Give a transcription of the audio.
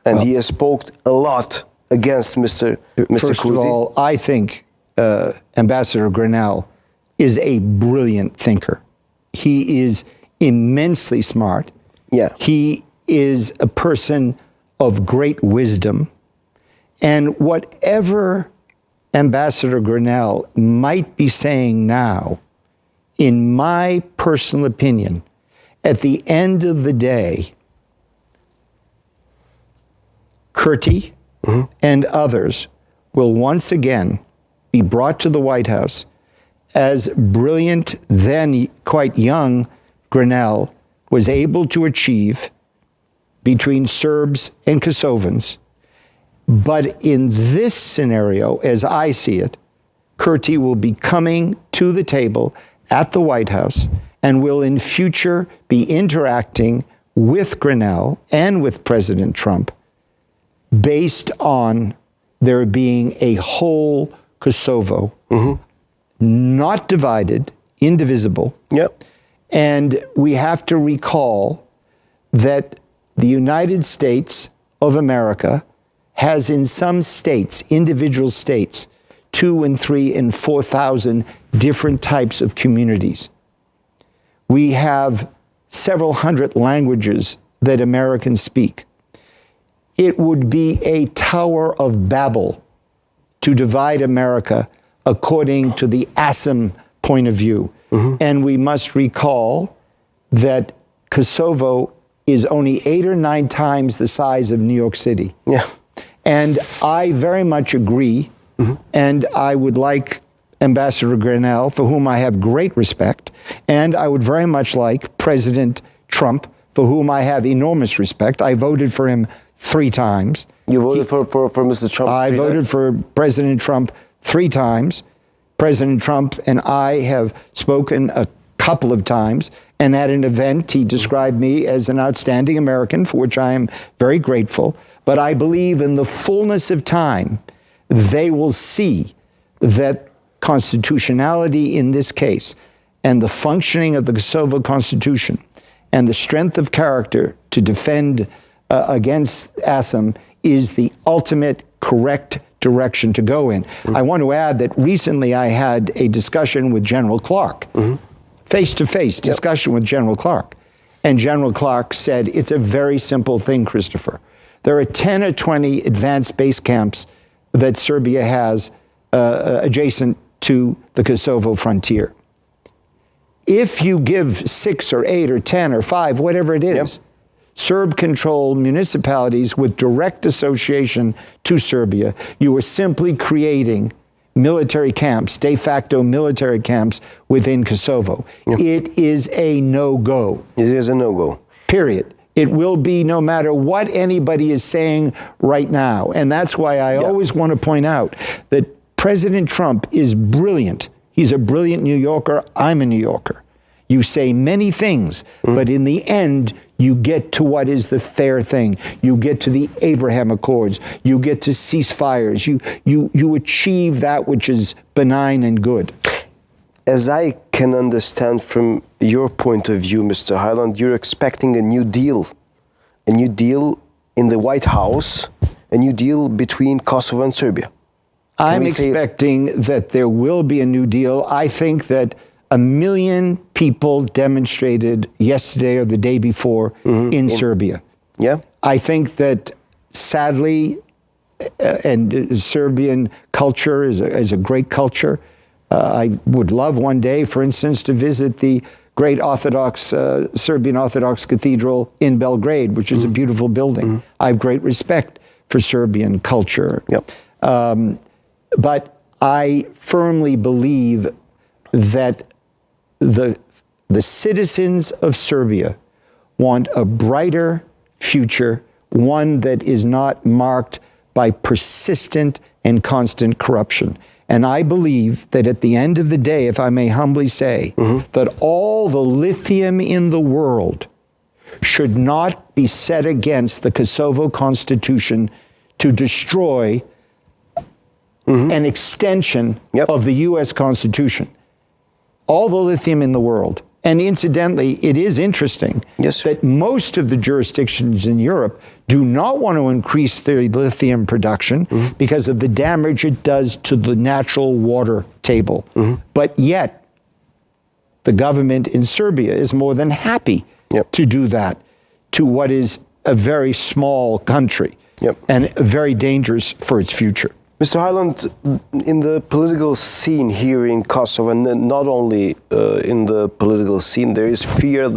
and he has spoken a lot against Mr. First of all, I think Ambassador Grinnell is a brilliant thinker. He is immensely smart. Yeah. He is a person of great wisdom. And whatever Ambassador Grinnell might be saying now, in my personal opinion, at the end of the day, Kurti and others will once again be brought to the White House as brilliant, then quite young, Grinnell was able to achieve between Serbs and Kosovans. But in this scenario, as I see it, Kurti will be coming to the table at the White House and will in future be interacting with Grinnell and with President Trump based on there being a whole Kosovo, not divided, indivisible. Yep. And we have to recall that the United States of America has in some states, individual states, 2,000 and 3,000 and 4,000 different types of communities. We have several hundred languages that Americans speak. It would be a Tower of Babel to divide America according to the ASEM point of view. And we must recall that Kosovo is only 8 or 9 times the size of New York City. Yeah. And I very much agree, and I would like Ambassador Grinnell, for whom I have great respect, and I would very much like President Trump, for whom I have enormous respect. I voted for him 3 times. You voted for Mr. Trump? I voted for President Trump 3 times. President Trump and I have spoken a couple of times, and at an event he described me as an outstanding American, for which I am very grateful. But I believe in the fullness of time, they will see that constitutionality in this case and the functioning of the Kosovo Constitution and the strength of character to defend against ASEM is the ultimate correct direction to go in. I want to add that recently I had a discussion with General Clark, face-to-face discussion with General Clark. And General Clark said, it's a very simple thing, Christopher. There are 10 or 20 advanced base camps that Serbia has adjacent to the Kosovo frontier. If you give 6 or 8 or 10 or 5, whatever it is, Serb-controlled municipalities with direct association to Serbia, you are simply creating military camps, de facto military camps within Kosovo. It is a no-go. It is a no-go. Period. It will be no matter what anybody is saying right now. And that's why I always want to point out that President Trump is brilliant. He's a brilliant New Yorker. I'm a New Yorker. You say many things, but in the end, you get to what is the fair thing. You get to the Abraham Accords. You get to ceasefires. You achieve that which is benign and good. As I can understand from your point of view, Mr. Hyland, you're expecting a new deal in the White House, a new deal between Kosovo and Serbia. I'm expecting that there will be a new deal. I think that 1 million people demonstrated yesterday or the day before in Serbia. Yeah. I think that sadly, and Serbian culture is a great culture. I would love one day, for instance, to visit the great Orthodox, Serbian Orthodox Cathedral in Belgrade, which is a beautiful building. I have great respect for Serbian culture. But I firmly believe that the citizens of Serbia want a brighter future, one that is not marked by persistent and constant corruption. And I believe that at the end of the day, if I may humbly say, that all the lithium in the world should not be set against the Kosovo Constitution to destroy an extension of the U.S. Constitution. All the lithium in the world. And incidentally, it is interesting that most of the jurisdictions in Europe do not want to increase their lithium production because of the damage it does to the natural water table. But yet, the government in Serbia is more than happy to do that to what is a very small country and very dangerous for its future. Mr. Hyland, in the political scene here in Kosovo, and not only in the political scene, there is fear that